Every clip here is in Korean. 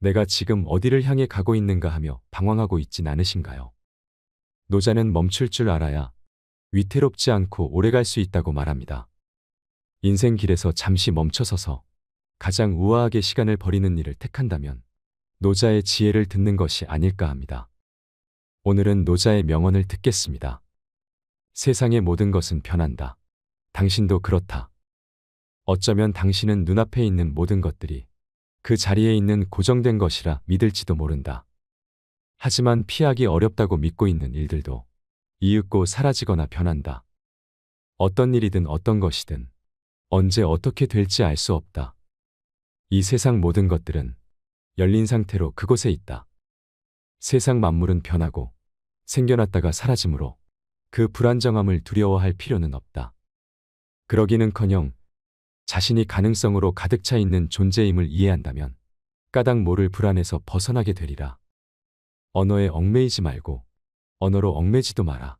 내가 지금 어디를 향해 가고 있는가 하며 방황하고 있진 않으신가요? 노자는 멈출 줄 알아야 위태롭지 않고 오래 갈 수 있다고 말합니다. 인생 길에서 잠시 멈춰서서 가장 우아하게 시간을 버리는 일을 택한다면 노자의 지혜를 듣는 것이 아닐까 합니다. 오늘은 노자의 명언을 듣겠습니다. 세상의 모든 것은 변한다. 당신도 그렇다. 어쩌면 당신은 눈앞에 있는 모든 것들이 그 자리에 있는 고정된 것이라 믿을지도 모른다. 하지만 피하기 어렵다고 믿고 있는 일들도 이윽고 사라지거나 변한다. 어떤 일이든 어떤 것이든 언제 어떻게 될지 알 수 없다. 이 세상 모든 것들은 열린 상태로 그곳에 있다. 세상 만물은 변하고 생겨났다가 사라지므로 그 불안정함을 두려워할 필요는 없다. 그러기는커녕 자신이 가능성으로 가득 차 있는 존재임을 이해한다면 까닭 모를 불안에서 벗어나게 되리라. 언어에 얽매이지 말고 언어로 얽매지도 마라.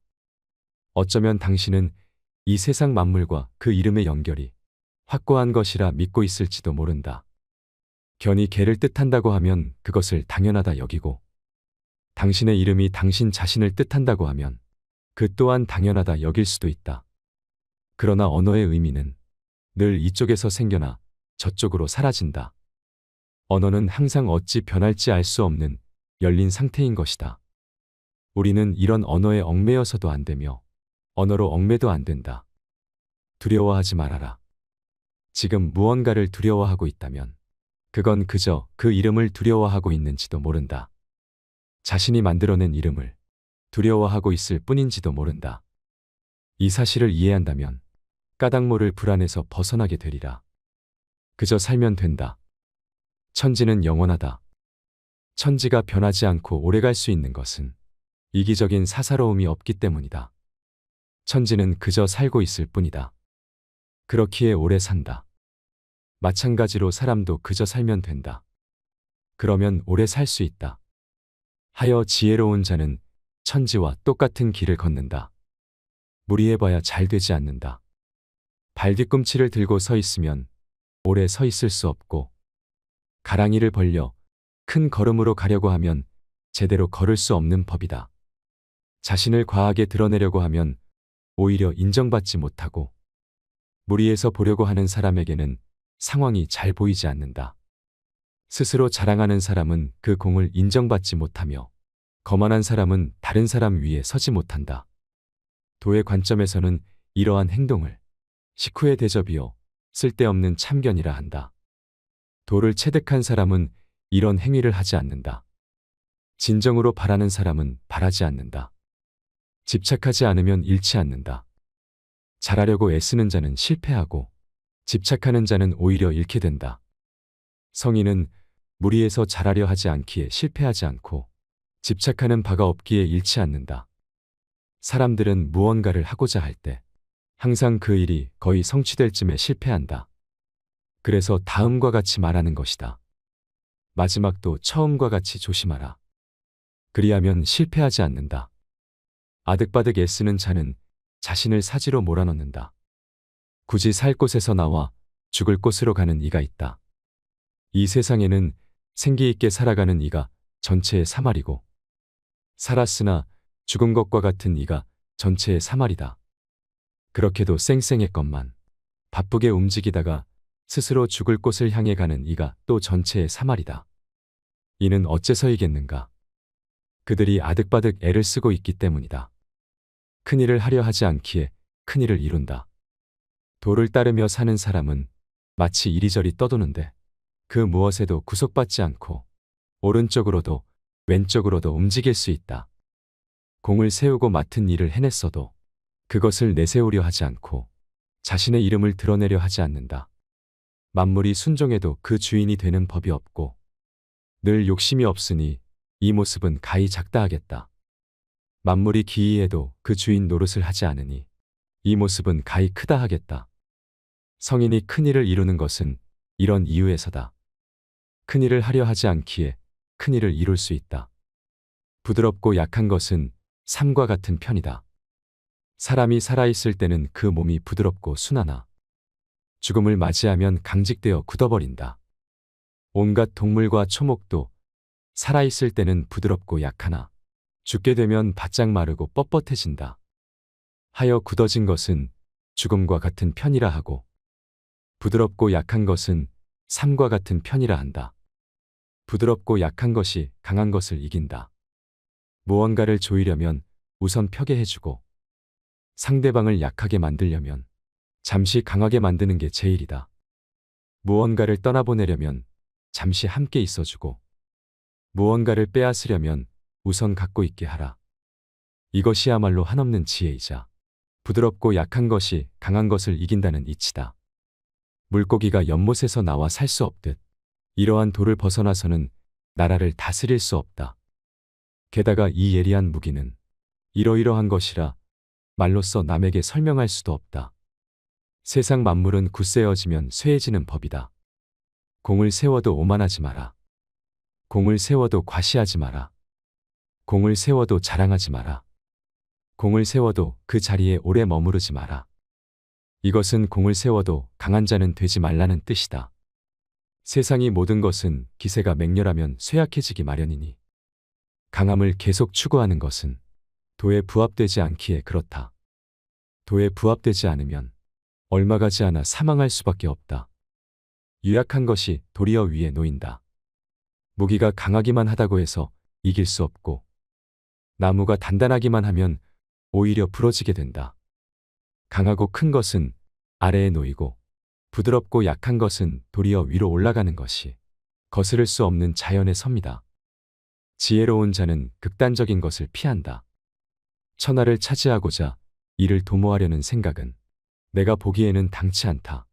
어쩌면 당신은 이 세상 만물과 그 이름의 연결이 확고한 것이라 믿고 있을지도 모른다. 괜히 개를 뜻한다고 하면 그것을 당연하다 여기고 당신의 이름이 당신 자신을 뜻한다고 하면 그 또한 당연하다 여길 수도 있다. 그러나 언어의 의미는 늘 이쪽에서 생겨나 저쪽으로 사라진다. 언어는 항상 어찌 변할지 알 수 없는 열린 상태인 것이다. 우리는 이런 언어에 얽매여서도 안 되며 언어로 얽매도 안 된다. 두려워하지 말아라. 지금 무언가를 두려워하고 있다면 그건 그저 그 이름을 두려워하고 있는지도 모른다. 자신이 만들어낸 이름을 두려워하고 있을 뿐인지도 모른다. 이 사실을 이해한다면 까닭 모를 불안에서 벗어나게 되리라. 그저 살면 된다. 천지는 영원하다. 천지가 변하지 않고 오래갈 수 있는 것은 이기적인 사사로움이 없기 때문이다. 천지는 그저 살고 있을 뿐이다. 그렇기에 오래 산다. 마찬가지로 사람도 그저 살면 된다. 그러면 오래 살 수 있다. 하여 지혜로운 자는 천지와 똑같은 길을 걷는다. 무리해봐야 잘 되지 않는다. 발뒤꿈치를 들고 서 있으면 오래 서 있을 수 없고 가랑이를 벌려 큰 걸음으로 가려고 하면 제대로 걸을 수 없는 법이다. 자신을 과하게 드러내려고 하면 오히려 인정받지 못하고 무리해서 보려고 하는 사람에게는 상황이 잘 보이지 않는다. 스스로 자랑하는 사람은 그 공을 인정받지 못하며 거만한 사람은 다른 사람 위에 서지 못한다. 도의 관점에서는 이러한 행동을 식후의 대접이요 쓸데없는 참견이라 한다. 도를 체득한 사람은 이런 행위를 하지 않는다. 진정으로 바라는 사람은 바라지 않는다. 집착하지 않으면 잃지 않는다. 잘하려고 애쓰는 자는 실패하고 집착하는 자는 오히려 잃게 된다. 성인은 무리해서 잘하려 하지 않기에 실패하지 않고 집착하는 바가 없기에 잃지 않는다. 사람들은 무언가를 하고자 할 때 항상 그 일이 거의 성취될 쯤에 실패한다. 그래서 다음과 같이 말하는 것이다. 마지막도 처음과 같이 조심하라. 그리하면 실패하지 않는다. 아득바득 애쓰는 자는 자신을 사지로 몰아넣는다. 굳이 살 곳에서 나와 죽을 곳으로 가는 이가 있다. 이 세상에는 생기 있게 살아가는 이가 전체의 사말이고 살았으나 죽은 것과 같은 이가 전체의 사말이다. 그렇게도 쌩쌩했건만 바쁘게 움직이다가 스스로 죽을 곳을 향해 가는 이가 또 전체의 사말이다. 이는 어째서이겠는가? 그들이 아득바득 애를 쓰고 있기 때문이다. 큰일을 하려 하지 않기에 큰일을 이룬다. 도를 따르며 사는 사람은 마치 이리저리 떠도는데 그 무엇에도 구속받지 않고 오른쪽으로도 왼쪽으로도 움직일 수 있다. 공을 세우고 맡은 일을 해냈어도 그것을 내세우려 하지 않고 자신의 이름을 드러내려 하지 않는다. 만물이 순종해도 그 주인이 되는 법이 없고 늘 욕심이 없으니 이 모습은 가히 작다 하겠다. 만물이 기이해도 그 주인 노릇을 하지 않으니 이 모습은 가히 크다 하겠다. 성인이 큰일을 이루는 것은 이런 이유에서다. 큰일을 하려 하지 않기에 큰일을 이룰 수 있다. 부드럽고 약한 것은 삶과 같은 편이다. 사람이 살아있을 때는 그 몸이 부드럽고 순하나 죽음을 맞이하면 강직되어 굳어버린다. 온갖 동물과 초목도 살아있을 때는 부드럽고 약하나 죽게 되면 바짝 마르고 뻣뻣해진다. 하여 굳어진 것은 죽음과 같은 편이라 하고 부드럽고 약한 것은 삶과 같은 편이라 한다. 부드럽고 약한 것이 강한 것을 이긴다. 무언가를 조이려면 우선 펴게 해주고 상대방을 약하게 만들려면 잠시 강하게 만드는 게 제일이다. 무언가를 떠나보내려면 잠시 함께 있어주고 무언가를 빼앗으려면 우선 갖고 있게 하라. 이것이야말로 한없는 지혜이자 부드럽고 약한 것이 강한 것을 이긴다는 이치다. 물고기가 연못에서 나와 살 수 없듯 이러한 도를 벗어나서는 나라를 다스릴 수 없다. 게다가 이 예리한 무기는 이러이러한 것이라 말로써 남에게 설명할 수도 없다. 세상 만물은 굳세어지면 쇠해지는 법이다. 공을 세워도 오만하지 마라. 공을 세워도 과시하지 마라. 공을 세워도 자랑하지 마라. 공을 세워도 그 자리에 오래 머무르지 마라. 이것은 공을 세워도 강한 자는 되지 말라는 뜻이다. 세상의 모든 것은 기세가 맹렬하면 쇠약해지기 마련이니 강함을 계속 추구하는 것은 도에 부합되지 않기에 그렇다. 도에 부합되지 않으면 얼마 가지 않아 사망할 수밖에 없다. 유약한 것이 도리어 위에 놓인다. 무기가 강하기만 하다고 해서 이길 수 없고 나무가 단단하기만 하면 오히려 부러지게 된다. 강하고 큰 것은 아래에 놓이고 부드럽고 약한 것은 도리어 위로 올라가는 것이 거스를 수 없는 자연의 섭니다. 지혜로운 자는 극단적인 것을 피한다. 천하를 차지하고자 이를 도모하려는 생각은 내가 보기에는 당치 않다.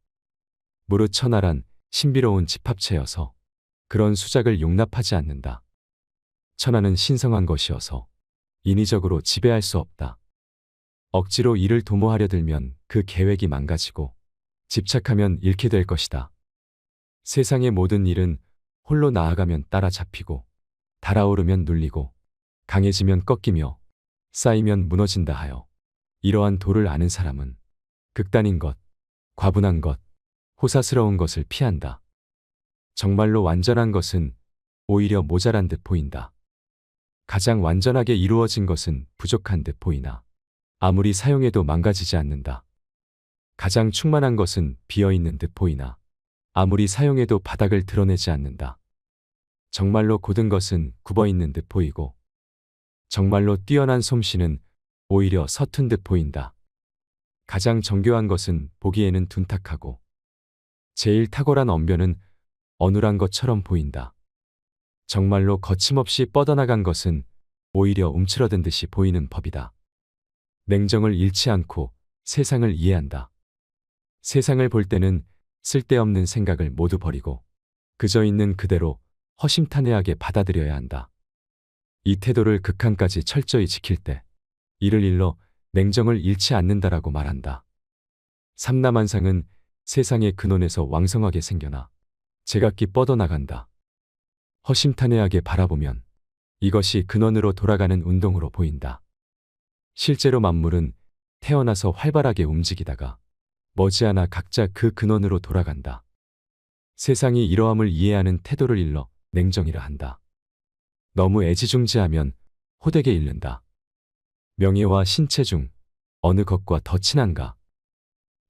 무릇 천하란 신비로운 집합체여서 그런 수작을 용납하지 않는다. 천하는 신성한 것이어서 인위적으로 지배할 수 없다. 억지로 이를 도모하려 들면 그 계획이 망가지고 집착하면 잃게 될 것이다. 세상의 모든 일은 홀로 나아가면 따라잡히고 달아오르면 눌리고 강해지면 꺾이며 쌓이면 무너진다 하여 이러한 도를 아는 사람은 극단인 것, 과분한 것, 호사스러운 것을 피한다. 정말로 완전한 것은 오히려 모자란 듯 보인다. 가장 완전하게 이루어진 것은 부족한 듯 보이나 아무리 사용해도 망가지지 않는다. 가장 충만한 것은 비어있는 듯 보이나 아무리 사용해도 바닥을 드러내지 않는다. 정말로 고든 것은 굽어있는 듯 보이고 정말로 뛰어난 솜씨는 오히려 서툰 듯 보인다. 가장 정교한 것은 보기에는 둔탁하고 제일 탁월한 언변은 어눌한 것처럼 보인다. 정말로 거침없이 뻗어나간 것은 오히려 움츠러든 듯이 보이는 법이다. 냉정을 잃지 않고 세상을 이해한다. 세상을 볼 때는 쓸데없는 생각을 모두 버리고 그저 있는 그대로 허심탄회하게 받아들여야 한다. 이 태도를 극한까지 철저히 지킬 때 이를 일러 냉정을 잃지 않는다라고 말한다. 삼라만상은 세상의 근원에서 왕성하게 생겨나 제각기 뻗어나간다. 허심탄회하게 바라보면 이것이 근원으로 돌아가는 운동으로 보인다. 실제로 만물은 태어나서 활발하게 움직이다가 머지않아 각자 그 근원으로 돌아간다. 세상이 이러함을 이해하는 태도를 일러 냉정이라 한다. 너무 애지중지하면 호되게 잃는다. 명예와 신체 중 어느 것과 더 친한가?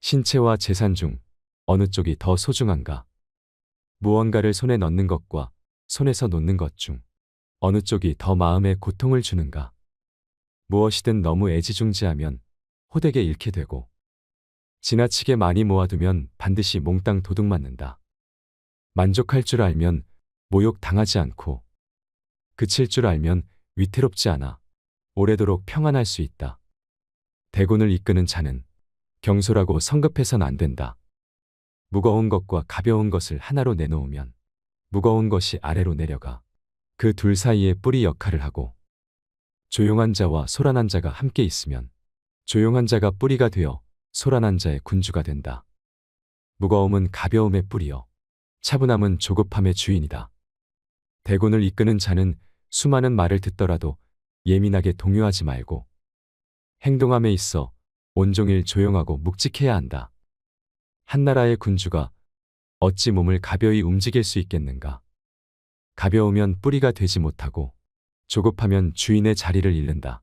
신체와 재산 중 어느 쪽이 더 소중한가? 무언가를 손에 넣는 것과 손에서 놓는 것 중 어느 쪽이 더 마음에 고통을 주는가? 무엇이든 너무 애지중지하면 호되게 잃게 되고 지나치게 많이 모아두면 반드시 몽땅 도둑맞는다. 만족할 줄 알면 모욕 당하지 않고 그칠 줄 알면 위태롭지 않아 오래도록 평안할 수 있다. 대군을 이끄는 자는 경솔하고 성급해선 안 된다. 무거운 것과 가벼운 것을 하나로 내놓으면 무거운 것이 아래로 내려가 그 둘 사이에 뿌리 역할을 하고 조용한 자와 소란한 자가 함께 있으면 조용한 자가 뿌리가 되어 소란한 자의 군주가 된다. 무거움은 가벼움의 뿌리여 차분함은 조급함의 주인이다. 대군을 이끄는 자는 수많은 말을 듣더라도 예민하게 동요하지 말고 행동함에 있어 온종일 조용하고 묵직해야 한다. 한나라의 군주가 어찌 몸을 가벼이 움직일 수 있겠는가? 가벼우면 뿌리가 되지 못하고 조급하면 주인의 자리를 잃는다.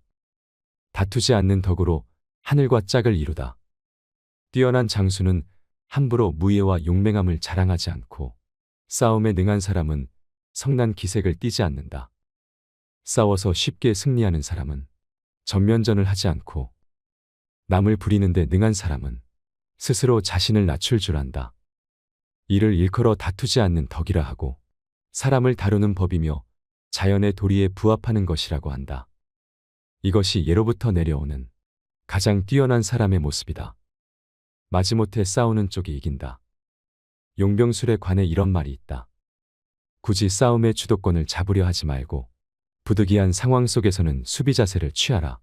다투지 않는 덕으로 하늘과 짝을 이루다. 뛰어난 장수는 함부로 무예와 용맹함을 자랑하지 않고 싸움에 능한 사람은 성난 기색을 띠지 않는다. 싸워서 쉽게 승리하는 사람은 전면전을 하지 않고 남을 부리는데 능한 사람은 스스로 자신을 낮출 줄 안다. 이를 일컬어 다투지 않는 덕이라 하고 사람을 다루는 법이며 자연의 도리에 부합하는 것이라고 한다. 이것이 예로부터 내려오는 가장 뛰어난 사람의 모습이다. 마지못해 싸우는 쪽이 이긴다. 용병술에 관해 이런 말이 있다. 굳이 싸움의 주도권을 잡으려 하지 말고 부득이한 상황 속에서는 수비 자세를 취하라.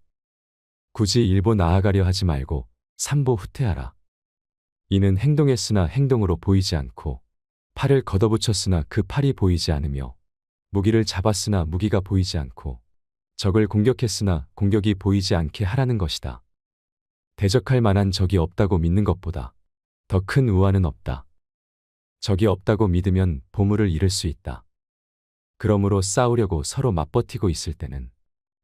굳이 일보 나아가려 하지 말고 삼보 후퇴하라. 이는 행동했으나 행동으로 보이지 않고 팔을 걷어붙였으나 그 팔이 보이지 않으며 무기를 잡았으나 무기가 보이지 않고 적을 공격했으나 공격이 보이지 않게 하라는 것이다. 대적할 만한 적이 없다고 믿는 것보다 더 큰 우환은 없다. 적이 없다고 믿으면 보물을 잃을 수 있다. 그러므로 싸우려고 서로 맞버티고 있을 때는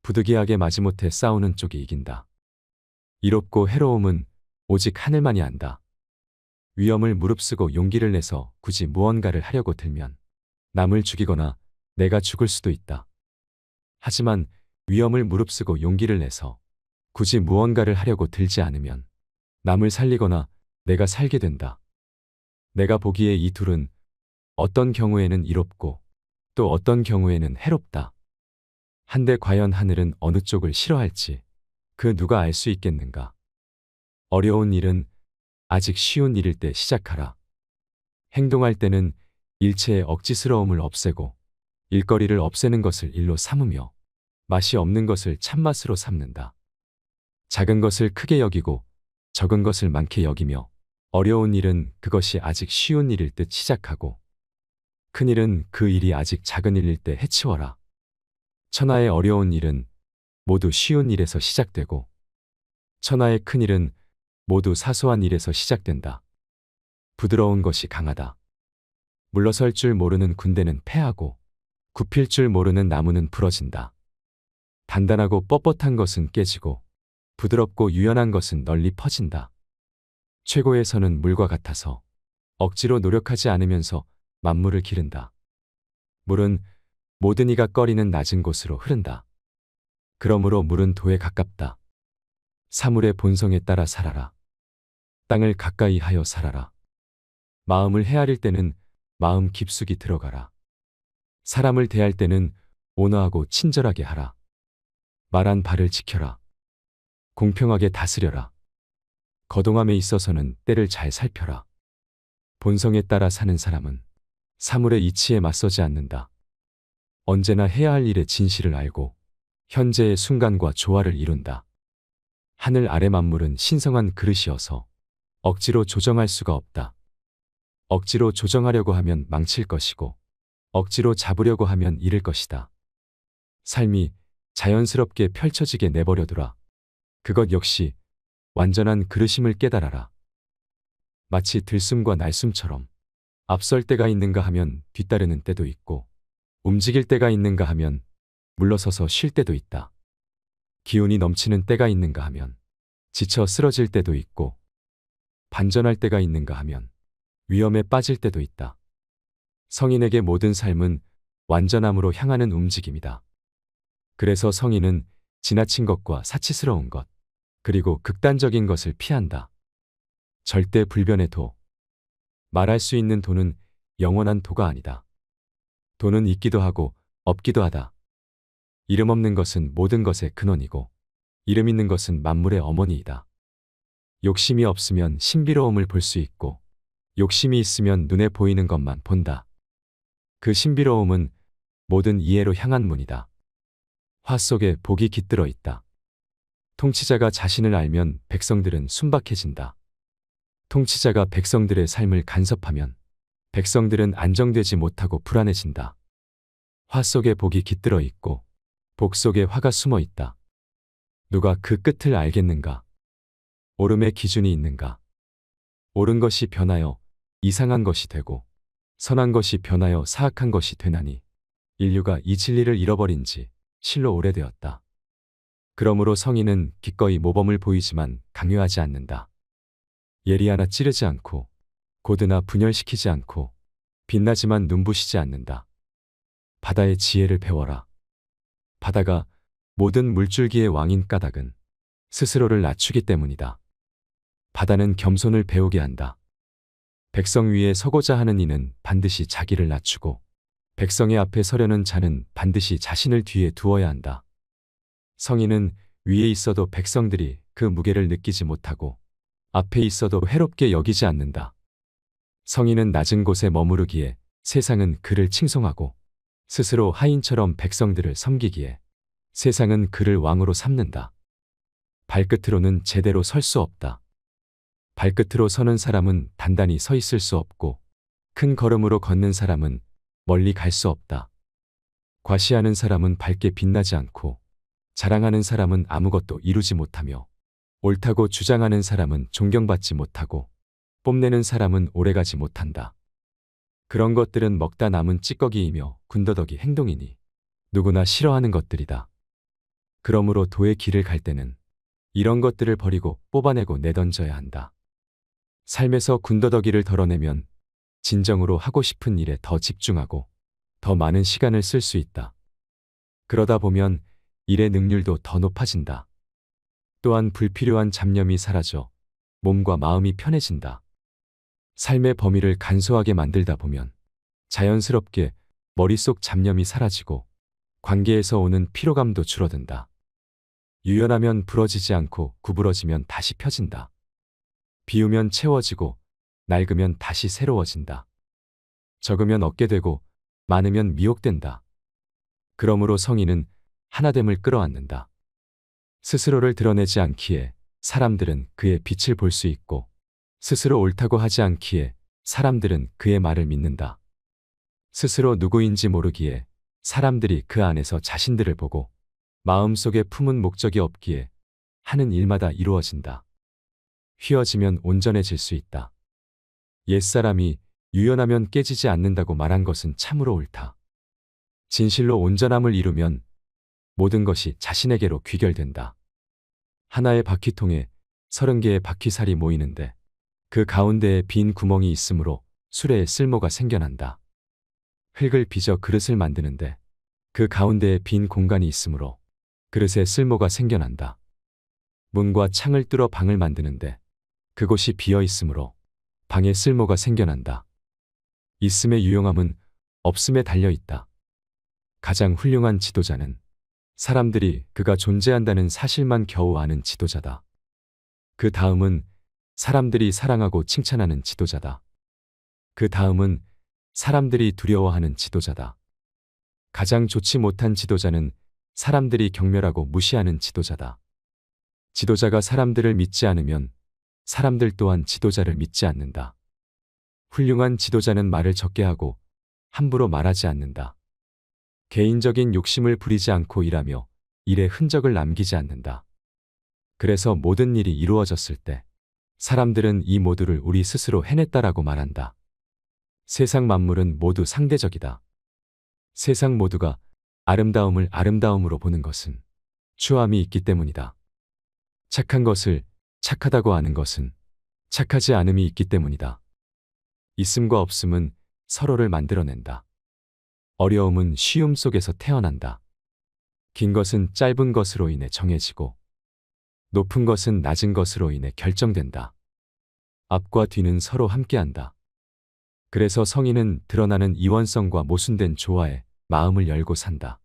부득이하게 마지못해 싸우는 쪽이 이긴다. 이롭고 해로움은 오직 하늘만이 안다. 위험을 무릅쓰고 용기를 내서 굳이 무언가를 하려고 들면 남을 죽이거나 내가 죽을 수도 있다. 하지만 위험을 무릅쓰고 용기를 내서 굳이 무언가를 하려고 들지 않으면 남을 살리거나 내가 살게 된다. 내가 보기에 이 둘은 어떤 경우에는 이롭고 또 어떤 경우에는 해롭다. 한데 과연 하늘은 어느 쪽을 싫어할지 그 누가 알 수 있겠는가. 어려운 일은 아직 쉬운 일일 때 시작하라. 행동할 때는 일체의 억지스러움을 없애고 일거리를 없애는 것을 일로 삼으며 맛이 없는 것을 참맛으로 삼는다. 작은 것을 크게 여기고 적은 것을 많게 여기며 어려운 일은 그것이 아직 쉬운 일일 듯 시작하고 큰 일은 그 일이 아직 작은 일일 때 해치워라. 천하의 어려운 일은 모두 쉬운 일에서 시작되고 천하의 큰 일은 모두 사소한 일에서 시작된다. 부드러운 것이 강하다. 물러설 줄 모르는 군대는 패하고 굽힐 줄 모르는 나무는 부러진다. 단단하고 뻣뻣한 것은 깨지고 부드럽고 유연한 것은 널리 퍼진다. 최고의 선은 물과 같아서 억지로 노력하지 않으면서 만물을 기른다. 물은 모든 이가 꺼리는 낮은 곳으로 흐른다. 그러므로 물은 도에 가깝다. 사물의 본성에 따라 살아라. 땅을 가까이 하여 살아라. 마음을 헤아릴 때는 마음 깊숙이 들어가라. 사람을 대할 때는 온화하고 친절하게 하라. 말한 바를 지켜라. 공평하게 다스려라. 거동함에 있어서는 때를 잘 살펴라. 본성에 따라 사는 사람은 사물의 이치에 맞서지 않는다. 언제나 해야 할 일의 진실을 알고 현재의 순간과 조화를 이룬다. 하늘 아래 만물은 신성한 그릇이어서 억지로 조정할 수가 없다. 억지로 조정하려고 하면 망칠 것이고 억지로 잡으려고 하면 잃을 것이다. 삶이 자연스럽게 펼쳐지게 내버려두라. 그것 역시 완전한 그릇임을 깨달아라. 마치 들숨과 날숨처럼 앞설 때가 있는가 하면 뒤따르는 때도 있고 움직일 때가 있는가 하면 물러서서 쉴 때도 있다. 기운이 넘치는 때가 있는가 하면 지쳐 쓰러질 때도 있고 반전할 때가 있는가 하면 위험에 빠질 때도 있다. 성인에게 모든 삶은 완전함으로 향하는 움직임이다. 그래서 성인은 지나친 것과 사치스러운 것, 그리고 극단적인 것을 피한다. 절대 불변의 도. 말할 수 있는 도는 영원한 도가 아니다. 도는 있기도 하고 없기도 하다. 이름 없는 것은 모든 것의 근원이고 이름 있는 것은 만물의 어머니이다. 욕심이 없으면 신비로움을 볼 수 있고 욕심이 있으면 눈에 보이는 것만 본다. 그 신비로움은 모든 이해로 향한 문이다. 화 속에 복이 깃들어 있다. 통치자가 자신을 알면 백성들은 순박해진다. 통치자가 백성들의 삶을 간섭하면 백성들은 안정되지 못하고 불안해진다. 화 속에 복이 깃들어 있고 복 속에 화가 숨어 있다. 누가 그 끝을 알겠는가? 옳음의 기준이 있는가? 옳은 것이 변하여 이상한 것이 되고 선한 것이 변하여 사악한 것이 되나니 인류가 이 진리를 잃어버린 지 실로 오래되었다. 그러므로 성인은 기꺼이 모범을 보이지만 강요하지 않는다. 예리하나 찌르지 않고 고드나 분열시키지 않고 빛나지만 눈부시지 않는다. 바다의 지혜를 배워라. 바다가 모든 물줄기의 왕인 까닭은 스스로를 낮추기 때문이다. 바다는 겸손을 배우게 한다. 백성 위에 서고자 하는 이는 반드시 자기를 낮추고 백성의 앞에 서려는 자는 반드시 자신을 뒤에 두어야 한다. 성인은 위에 있어도 백성들이 그 무게를 느끼지 못하고 앞에 있어도 해롭게 여기지 않는다. 성인은 낮은 곳에 머무르기에 세상은 그를 칭송하고 스스로 하인처럼 백성들을 섬기기에 세상은 그를 왕으로 삼는다. 발끝으로는 제대로 설 수 없다. 발끝으로 서는 사람은 단단히 서 있을 수 없고 큰 걸음으로 걷는 사람은 멀리 갈 수 없다. 과시하는 사람은 밝게 빛나지 않고 자랑하는 사람은 아무것도 이루지 못하며 옳다고 주장하는 사람은 존경받지 못하고 뽐내는 사람은 오래가지 못한다. 그런 것들은 먹다 남은 찌꺼기이며 군더더기 행동이니 누구나 싫어하는 것들이다. 그러므로 도의 길을 갈 때는 이런 것들을 버리고 뽑아내고 내던져야 한다. 삶에서 군더더기를 덜어내면 진정으로 하고 싶은 일에 더 집중하고 더 많은 시간을 쓸 수 있다. 그러다 보면 일의 능률도 더 높아진다. 또한 불필요한 잡념이 사라져 몸과 마음이 편해진다. 삶의 범위를 간소하게 만들다 보면 자연스럽게 머릿속 잡념이 사라지고 관계에서 오는 피로감도 줄어든다. 유연하면 부러지지 않고 구부러지면 다시 펴진다. 비우면 채워지고 낡으면 다시 새로워진다. 적으면 얻게 되고 많으면 미혹된다. 그러므로 성인은 하나됨을 끌어안는다. 스스로를 드러내지 않기에 사람들은 그의 빛을 볼 수 있고 스스로 옳다고 하지 않기에 사람들은 그의 말을 믿는다. 스스로 누구인지 모르기에 사람들이 그 안에서 자신들을 보고 마음속에 품은 목적이 없기에 하는 일마다 이루어진다. 휘어지면 온전해질 수 있다. 옛사람이 유연하면 깨지지 않는다고 말한 것은 참으로 옳다. 진실로 온전함을 이루면 모든 것이 자신에게로 귀결된다. 하나의 바퀴통에 30개의 바퀴살이 모이는데 그 가운데에 빈 구멍이 있으므로 수레에 쓸모가 생겨난다. 흙을 빚어 그릇을 만드는데 그 가운데에 빈 공간이 있으므로 그릇에 쓸모가 생겨난다. 문과 창을 뚫어 방을 만드는데 그곳이 비어 있으므로 방에 쓸모가 생겨난다. 있음의 유용함은 없음에 달려 있다. 가장 훌륭한 지도자는 사람들이 그가 존재한다는 사실만 겨우 아는 지도자다. 그 다음은 사람들이 사랑하고 칭찬하는 지도자다. 그 다음은 사람들이 두려워하는 지도자다. 가장 좋지 못한 지도자는 사람들이 경멸하고 무시하는 지도자다. 지도자가 사람들을 믿지 않으면 사람들 또한 지도자를 믿지 않는다. 훌륭한 지도자는 말을 적게 하고 함부로 말하지 않는다. 개인적인 욕심을 부리지 않고 일하며 일에 흔적을 남기지 않는다. 그래서 모든 일이 이루어졌을 때 사람들은 이 모두를 우리 스스로 해냈다라고 말한다. 세상 만물은 모두 상대적이다. 세상 모두가 아름다움을 아름다움으로 보는 것은 추함이 있기 때문이다. 착한 것을 착하다고 아는 것은 착하지 않음이 있기 때문이다. 있음과 없음은 서로를 만들어낸다. 어려움은 쉬움 속에서 태어난다. 긴 것은 짧은 것으로 인해 정해지고 높은 것은 낮은 것으로 인해 결정된다. 앞과 뒤는 서로 함께한다. 그래서 성인은 드러나는 이원성과 모순된 조화에 마음을 열고 산다.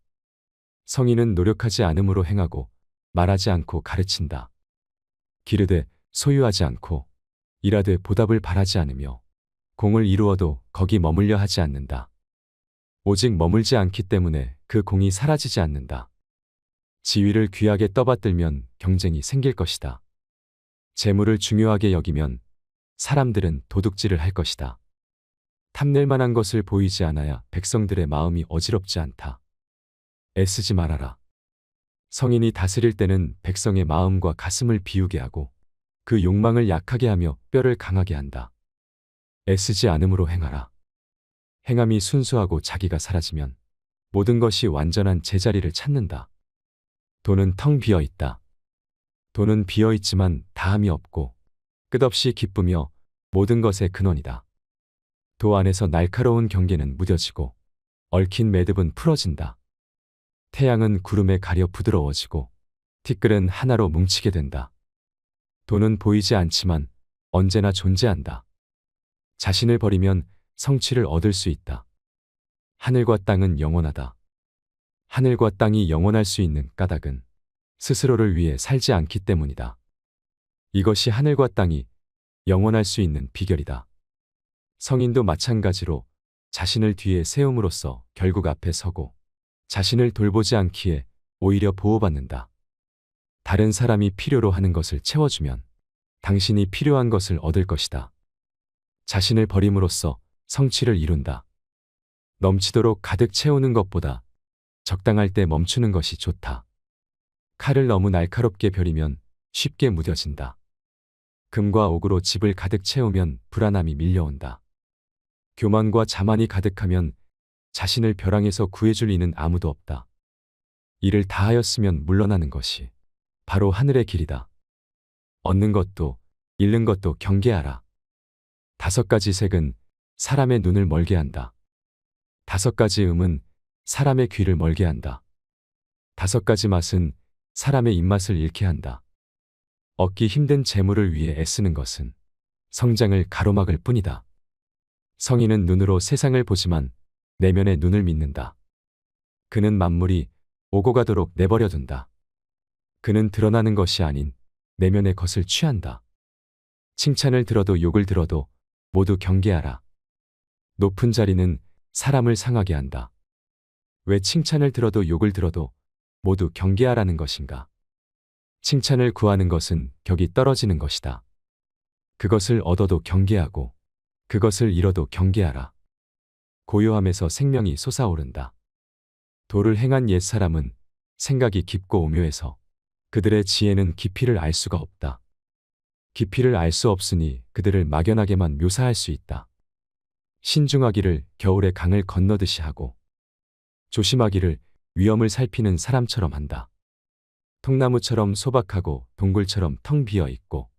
성인은 노력하지 않음으로 행하고 말하지 않고 가르친다. 기르되 소유하지 않고 일하되 보답을 바라지 않으며 공을 이루어도 거기 머물려 하지 않는다. 오직 머물지 않기 때문에 그 공이 사라지지 않는다. 지위를 귀하게 떠받들면 경쟁이 생길 것이다. 재물을 중요하게 여기면 사람들은 도둑질을 할 것이다. 탐낼 만한 것을 보이지 않아야 백성들의 마음이 어지럽지 않다. 애쓰지 말아라. 성인이 다스릴 때는 백성의 마음과 가슴을 비우게 하고 그 욕망을 약하게 하며 뼈를 강하게 한다. 애쓰지 않음으로 행하라. 행함이 순수하고 자기가 사라지면 모든 것이 완전한 제자리를 찾는다. 도는 텅 비어 있다. 도는 비어 있지만 다함이 없고 끝없이 기쁘며 모든 것의 근원이다. 도 안에서 날카로운 경계는 무뎌지고 얽힌 매듭은 풀어진다. 태양은 구름에 가려 부드러워지고 티끌은 하나로 뭉치게 된다. 도는 보이지 않지만 언제나 존재한다. 자신을 버리면 성취를 얻을 수 있다. 하늘과 땅은 영원하다. 하늘과 땅이 영원할 수 있는 까닭은 스스로를 위해 살지 않기 때문이다. 이것이 하늘과 땅이 영원할 수 있는 비결이다. 성인도 마찬가지로 자신을 뒤에 세움으로써 결국 앞에 서고 자신을 돌보지 않기에 오히려 보호받는다. 다른 사람이 필요로 하는 것을 채워주면 당신이 필요한 것을 얻을 것이다. 자신을 버림으로써 성취를 이룬다. 넘치도록 가득 채우는 것보다 적당할 때 멈추는 것이 좋다. 칼을 너무 날카롭게 벼리면 쉽게 무뎌진다. 금과 옥으로 집을 가득 채우면 불안함이 밀려온다. 교만과 자만이 가득하면 자신을 벼랑에서 구해줄 이는 아무도 없다. 이를 다하였으면 물러나는 것이 바로 하늘의 길이다. 얻는 것도 잃는 것도 경계하라. 5가지 색은 사람의 눈을 멀게 한다. 5가지 음은 사람의 귀를 멀게 한다. 5가지 맛은 사람의 입맛을 잃게 한다. 얻기 힘든 재물을 위해 애쓰는 것은 성장을 가로막을 뿐이다. 성인은 눈으로 세상을 보지만 내면의 눈을 믿는다. 그는 만물이 오고 가도록 내버려둔다. 그는 드러나는 것이 아닌 내면의 것을 취한다. 칭찬을 들어도 욕을 들어도 모두 경계하라. 높은 자리는 사람을 상하게 한다. 왜 칭찬을 들어도 욕을 들어도 모두 경계하라는 것인가? 칭찬을 구하는 것은 격이 떨어지는 것이다. 그것을 얻어도 경계하고 그것을 잃어도 경계하라. 고요함에서 생명이 솟아오른다. 도를 행한 옛사람은 생각이 깊고 오묘해서 그들의 지혜는 깊이를 알 수가 없다. 깊이를 알 수 없으니 그들을 막연하게만 묘사할 수 있다. 신중하기를 겨울의 강을 건너듯이 하고 조심하기를 위험을 살피는 사람처럼 한다. 통나무처럼 소박하고 동굴처럼 텅 비어 있고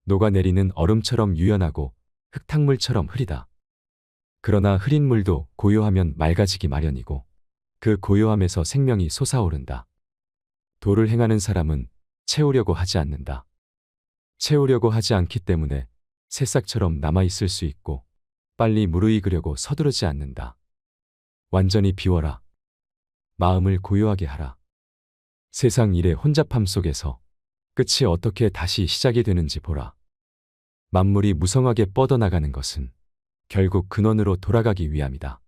녹아내리는 얼음처럼 유연하고 흙탕물처럼 흐리다. 그러나 흐린 물도 고요하면 맑아지기 마련이고 그 고요함에서 생명이 솟아오른다. 도를 행하는 사람은 채우려고 하지 않는다. 채우려고 하지 않기 때문에 새싹처럼 남아있을 수 있고 빨리 무르익으려고 서두르지 않는다. 완전히 비워라. 마음을 고요하게 하라. 세상 일의 혼잡함 속에서 끝이 어떻게 다시 시작이 되는지 보라. 만물이 무성하게 뻗어나가는 것은 결국 근원으로 돌아가기 위함이다.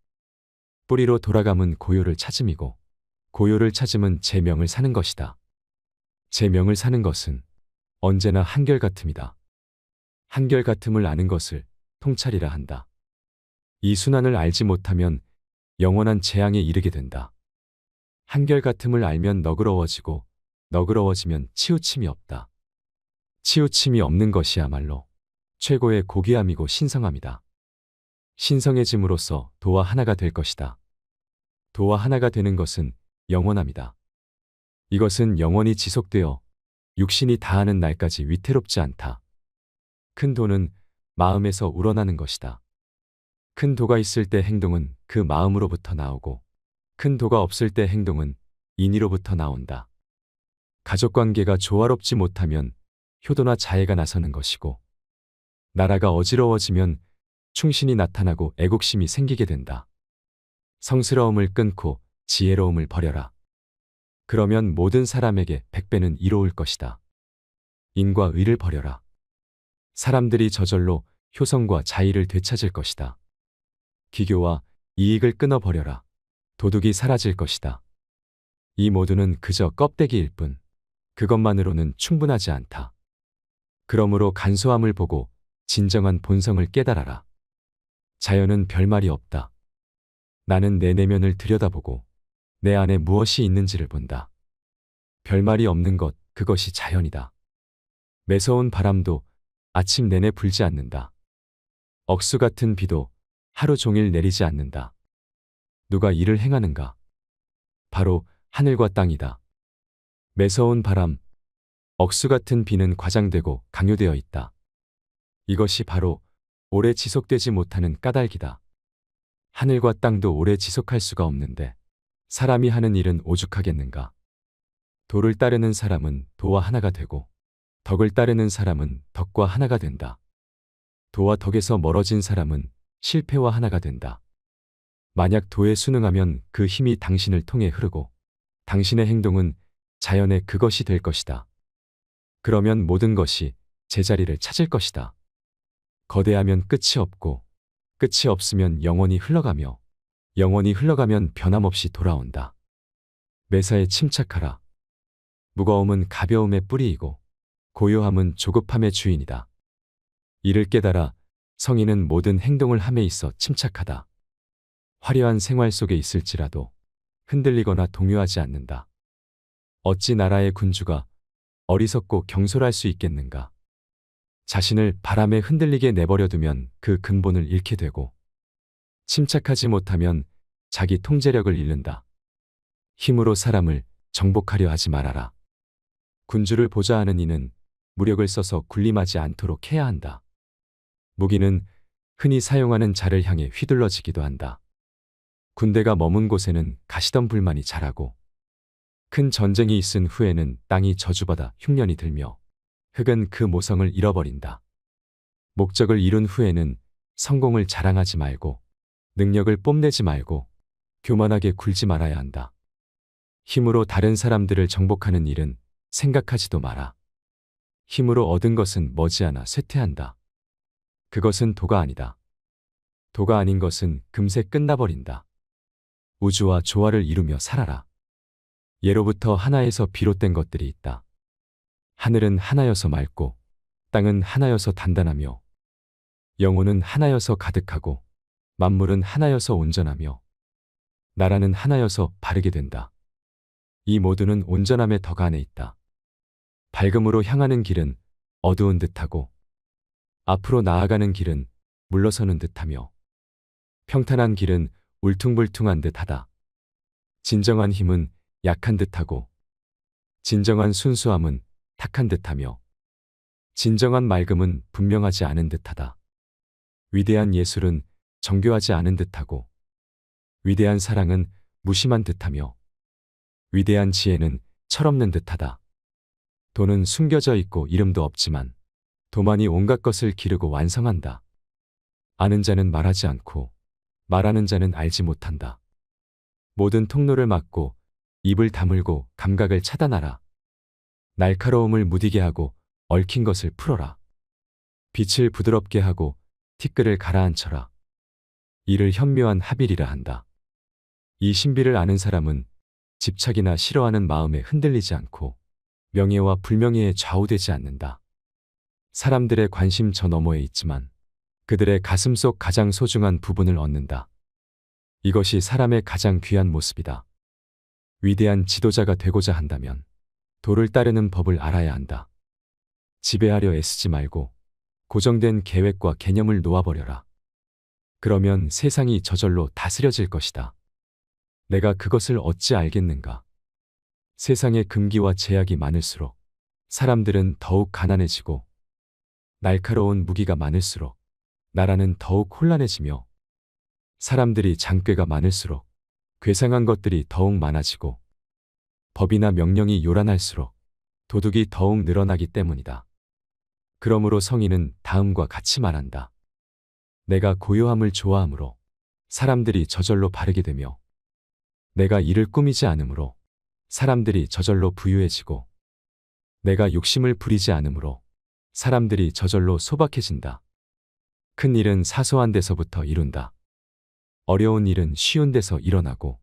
뿌리로 돌아감은 고요를 찾음이고 고요를 찾음은 제명을 사는 것이다. 제명을 사는 것은 언제나 한결같음이다. 한결같음을 아는 것을 통찰이라 한다. 이 순환을 알지 못하면 영원한 재앙에 이르게 된다. 한결같음을 알면 너그러워지고 너그러워지면 치우침이 없다. 치우침이 없는 것이야말로 최고의 고귀함이고 신성함이다. 신성해짐으로써 도와 하나가 될 것이다. 도와 하나가 되는 것은 영원함이다. 이것은 영원히 지속되어 육신이 다하는 날까지 위태롭지 않다. 큰 도는 마음에서 우러나는 것이다. 큰 도가 있을 때 행동은 그 마음으로부터 나오고 큰 도가 없을 때 행동은 인의로부터 나온다. 가족관계가 조화롭지 못하면 효도나 자애가 나서는 것이고 나라가 어지러워지면 충신이 나타나고 애국심이 생기게 된다. 성스러움을 끊고 지혜로움을 버려라. 그러면 모든 사람에게 100배는 이로울 것이다. 인과 의를 버려라. 사람들이 저절로 효성과 자의를 되찾을 것이다. 기교와 이익을 끊어버려라. 도둑이 사라질 것이다. 이 모두는 그저 껍데기일 뿐 그것만으로는 충분하지 않다. 그러므로 간소함을 보고 진정한 본성을 깨달아라. 자연은 별말이 없다. 나는 내 내면을 들여다보고 내 안에 무엇이 있는지를 본다. 별말이 없는 것, 그것이 자연이다. 매서운 바람도 아침 내내 불지 않는다. 억수 같은 비도 하루 종일 내리지 않는다. 누가 이를 행하는가? 바로 하늘과 땅이다. 매서운 바람, 억수 같은 비는 과장되고 강요되어 있다. 이것이 바로 오래 지속되지 못하는 까닭이다. 하늘과 땅도 오래 지속할 수가 없는데 사람이 하는 일은 오죽하겠는가. 도를 따르는 사람은 도와 하나가 되고 덕을 따르는 사람은 덕과 하나가 된다. 도와 덕에서 멀어진 사람은 실패와 하나가 된다. 만약 도에 순응하면 그 힘이 당신을 통해 흐르고 당신의 행동은 자연의 그것이 될 것이다. 그러면 모든 것이 제자리를 찾을 것이다. 거대하면 끝이 없고 끝이 없으면 영원히 흘러가며 영원히 흘러가면 변함없이 돌아온다. 매사에 침착하라. 무거움은 가벼움의 뿌리이고 고요함은 조급함의 주인이다. 이를 깨달아 성인은 모든 행동을 함에 있어 침착하다. 화려한 생활 속에 있을지라도 흔들리거나 동요하지 않는다. 어찌 나라의 군주가 어리석고 경솔할 수 있겠는가. 자신을 바람에 흔들리게 내버려두면 그 근본을 잃게 되고 침착하지 못하면 자기 통제력을 잃는다. 힘으로 사람을 정복하려 하지 말아라. 군주를 보좌하는 이는 무력을 써서 군림하지 않도록 해야 한다. 무기는 흔히 사용하는 자를 향해 휘둘러지기도 한다. 군대가 머문 곳에는 가시덤 불만이 자라고 큰 전쟁이 있은 후에는 땅이 저주받아 흉년이 들며 흙은 그 모성을 잃어버린다. 목적을 이룬 후에는 성공을 자랑하지 말고 능력을 뽐내지 말고 교만하게 굴지 말아야 한다. 힘으로 다른 사람들을 정복하는 일은 생각하지도 마라. 힘으로 얻은 것은 머지않아 쇠퇴한다. 그것은 도가 아니다. 도가 아닌 것은 금세 끝나버린다. 우주와 조화를 이루며 살아라. 예로부터 하나에서 비롯된 것들이 있다. 하늘은 하나여서 맑고 땅은 하나여서 단단하며 영혼은 하나여서 가득하고 만물은 하나여서 온전하며 나라는 하나여서 바르게 된다. 이 모두는 온전함의 덕 안에 있다. 밝음으로 향하는 길은 어두운 듯하고 앞으로 나아가는 길은 물러서는 듯하며 평탄한 길은 울퉁불퉁한 듯하다. 진정한 힘은 약한 듯하고 진정한 순수함은 탁한 듯하며 진정한 맑음은 분명하지 않은 듯하다. 위대한 예술은 정교하지 않은 듯하고 위대한 사랑은 무심한 듯하며 위대한 지혜는 철없는 듯하다. 도는 숨겨져 있고 이름도 없지만 도만이 온갖 것을 기르고 완성한다. 아는 자는 말하지 않고 말하는 자는 알지 못한다. 모든 통로를 막고 입을 다물고 감각을 차단하라. 날카로움을 무디게 하고 얽힌 것을 풀어라. 빛을 부드럽게 하고 티끌을 가라앉혀라. 이를 현묘한 합일이라 한다. 이 신비를 아는 사람은 집착이나 싫어하는 마음에 흔들리지 않고 명예와 불명예에 좌우되지 않는다. 사람들의 관심 저 너머에 있지만 그들의 가슴 속 가장 소중한 부분을 얻는다. 이것이 사람의 가장 귀한 모습이다. 위대한 지도자가 되고자 한다면 도를 따르는 법을 알아야 한다. 지배하려 애쓰지 말고 고정된 계획과 개념을 놓아버려라. 그러면 세상이 저절로 다스려질 것이다. 내가 그것을 어찌 알겠는가? 세상의 금기와 제약이 많을수록 사람들은 더욱 가난해지고 날카로운 무기가 많을수록 나라는 더욱 혼란해지며 사람들이 장꾀가 많을수록 괴상한 것들이 더욱 많아지고 법이나 명령이 요란할수록 도둑이 더욱 늘어나기 때문이다. 그러므로 성인은 다음과 같이 말한다. 내가 고요함을 좋아하므로 사람들이 저절로 바르게 되며 내가 이를 꾸미지 않으므로 사람들이 저절로 부유해지고 내가 욕심을 부리지 않으므로 사람들이 저절로 소박해진다. 큰 일은 사소한 데서부터 이룬다. 어려운 일은 쉬운 데서 일어나고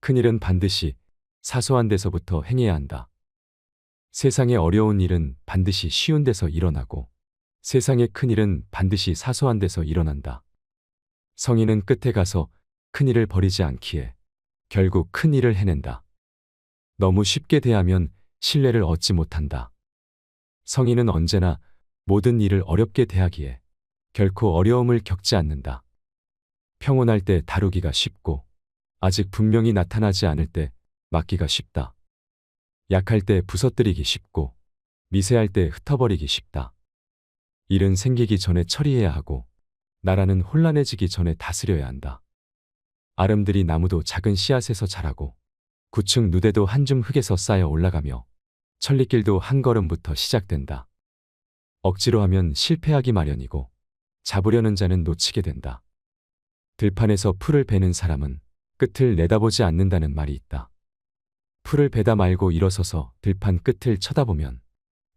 큰 일은 반드시 사소한 데서부터 행해야 한다. 세상의 어려운 일은 반드시 쉬운 데서 일어나고 세상의 큰 일은 반드시 사소한 데서 일어난다. 성인은 끝에 가서 큰 일을 버리지 않기에 결국 큰 일을 해낸다. 너무 쉽게 대하면 신뢰를 얻지 못한다. 성인은 언제나 모든 일을 어렵게 대하기에 결코 어려움을 겪지 않는다. 평온할 때 다루기가 쉽고 아직 분명히 나타나지 않을 때 막기가 쉽다. 약할 때 부서뜨리기 쉽고 미세할 때 흩어버리기 쉽다. 일은 생기기 전에 처리해야 하고 나라는 혼란해지기 전에 다스려야 한다. 아름드리 나무도 작은 씨앗에서 자라고 구층 누대도 한 줌 흙에서 쌓여 올라가며 천리길도 한 걸음부터 시작된다. 억지로 하면 실패하기 마련이고 잡으려는 자는 놓치게 된다. 들판에서 풀을 베는 사람은 끝을 내다보지 않는다는 말이 있다. 풀을 베다 말고 일어서서 들판 끝을 쳐다보면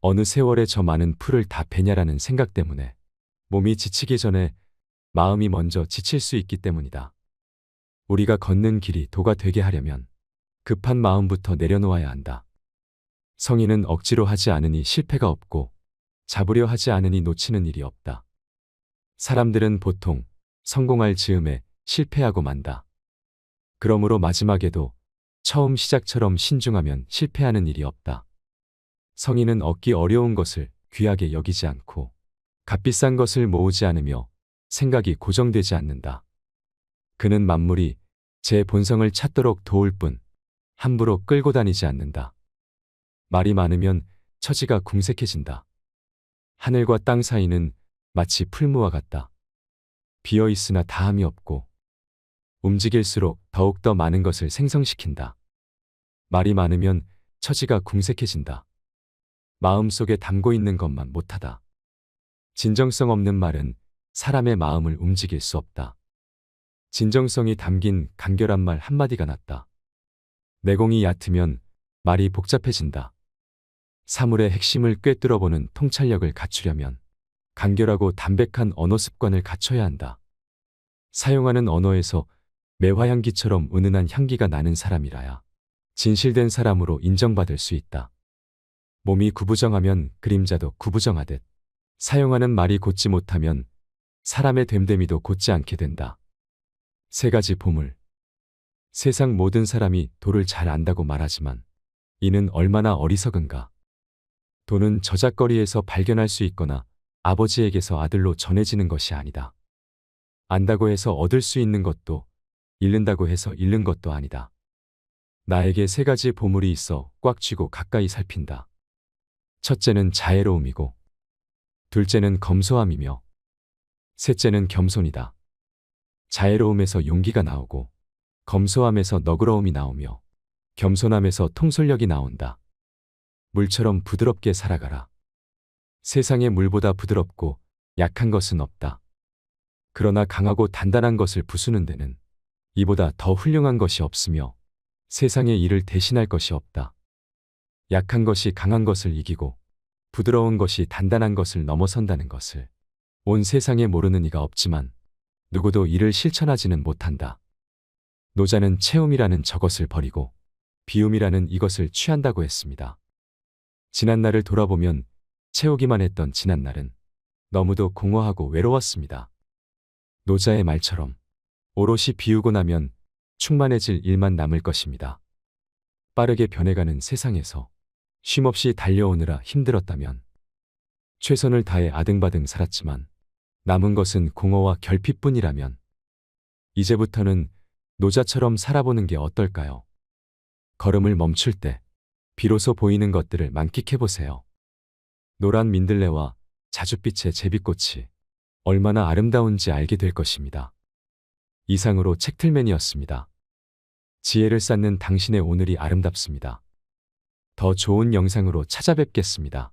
어느 세월에 저 많은 풀을 다 베냐라는 생각 때문에 몸이 지치기 전에 마음이 먼저 지칠 수 있기 때문이다. 우리가 걷는 길이 도가 되게 하려면 급한 마음부터 내려놓아야 한다. 성인은 억지로 하지 않으니 실패가 없고 잡으려 하지 않으니 놓치는 일이 없다. 사람들은 보통 성공할 즈음에 실패하고 만다. 그러므로 마지막에도 처음 시작처럼 신중하면 실패하는 일이 없다. 성인은 얻기 어려운 것을 귀하게 여기지 않고 값비싼 것을 모으지 않으며 생각이 고정되지 않는다. 그는 만물이 제 본성을 찾도록 도울 뿐 함부로 끌고 다니지 않는다. 말이 많으면 처지가 궁색해진다. 하늘과 땅 사이는 마치 풀무와 같다. 비어 있으나 다함이 없고 움직일수록 더욱더 많은 것을 생성시킨다. 말이 많으면 처지가 궁색해진다. 마음속에 담고 있는 것만 못하다. 진정성 없는 말은 사람의 마음을 움직일 수 없다. 진정성이 담긴 간결한 말 한마디가 낫다. 내공이 얕으면 말이 복잡해진다. 사물의 핵심을 꿰뚫어보는 통찰력을 갖추려면 간결하고 담백한 언어 습관을 갖춰야 한다. 사용하는 언어에서 매화향기처럼 은은한 향기가 나는 사람이라야 진실된 사람으로 인정받을 수 있다. 몸이 구부정하면 그림자도 구부정하듯 사용하는 말이 곧지 못하면 사람의 됨됨이도 곧지 않게 된다. 세 가지 보물. 세상 모든 사람이 도를 잘 안다고 말하지만 이는 얼마나 어리석은가. 도는 저작거리에서 발견할 수 있거나 아버지에게서 아들로 전해지는 것이 아니다. 안다고 해서 얻을 수 있는 것도 잃는다고 해서 잃는 것도 아니다. 나에게 세 가지 보물이 있어 꽉 쥐고 가까이 살핀다. 첫째는 자애로움이고 둘째는 검소함이며 셋째는 겸손이다. 자애로움에서 용기가 나오고 검소함에서 너그러움이 나오며 겸손함에서 통솔력이 나온다. 물처럼 부드럽게 살아가라. 세상에 물보다 부드럽고 약한 것은 없다. 그러나 강하고 단단한 것을 부수는 데는 이보다 더 훌륭한 것이 없으며 세상의 일을 대신할 것이 없다. 약한 것이 강한 것을 이기고 부드러운 것이 단단한 것을 넘어선다는 것을 온 세상에 모르는 이가 없지만 누구도 이를 실천하지는 못한다. 노자는 채움이라는 저것을 버리고 비움이라는 이것을 취한다고 했습니다. 지난날을 돌아보면 채우기만 했던 지난날은 너무도 공허하고 외로웠습니다. 노자의 말처럼 오롯이 비우고 나면 충만해질 일만 남을 것입니다. 빠르게 변해가는 세상에서 쉼없이 달려오느라 힘들었다면 최선을 다해 아등바등 살았지만 남은 것은 공허와 결핍뿐이라면 이제부터는 노자처럼 살아보는 게 어떨까요? 걸음을 멈출 때 비로소 보이는 것들을 만끽해보세요. 노란 민들레와 자줏빛의 제비꽃이 얼마나 아름다운지 알게 될 것입니다. 이상으로 책틀맨이었습니다. 지혜를 쌓는 당신의 오늘이 아름답습니다. 더 좋은 영상으로 찾아뵙겠습니다.